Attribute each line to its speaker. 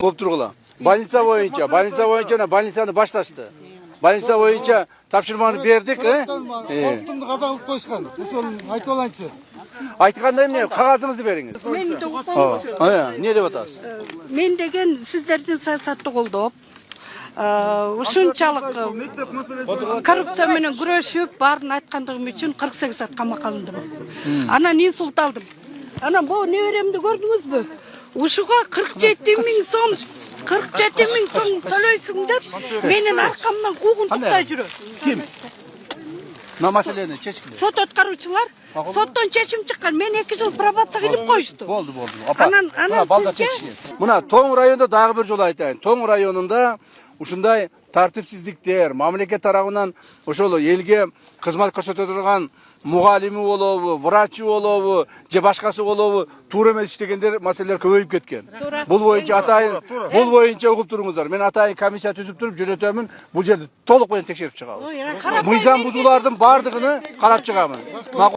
Speaker 1: Болып тұрғыла. Больница бойынша больницаны башташты. Больница бойынша тапшырманы бердік.
Speaker 2: Қауіптімді қаза қылып қойышқан. Ошол айтып алайыншы.
Speaker 1: Айтқандай міне қағазыңызды беріңіз. Не деп атасыз?
Speaker 3: Мен деген сіздердің саясатты қолдап, ушунчалык коррупция менен күрөшүп баарын айткандыгым үчүн 48 саат камакка алындым. Анан инсульт алдым. Анан бу неберемди көрдүңүзбү? Ушуга 47 миң сом 47 миң сом төлөйсүң деп менин аркамдан куугун туктай жүрөт.
Speaker 1: Ким? Мына маселени чечкиле.
Speaker 3: Сот өткөрүүчүлөр соттон чечим чыккан. Мен 2 жыл пробация кылып коюшту.
Speaker 1: Болду. Анан балдар чечишкен. Мына Тоң районунда дагы бир жолу айтайын. Тоң районунда ушундай тартипсиздиктер, мамлекет тарабынан ошол элге кызмат көрсөтө турган мугалими болобу, врачы болобу, же башкасы болобу, туура эмес иштегендер маселелер көбөйүп кеткен. Бул боюнча угуп туруңуздар. Мен атайын комиссия түзүп туруп жөнөтөмүн. Бул жерди толук менен текшерип чыгабыз. Мыйзам бузуулардын бардыгын карап чыгамын.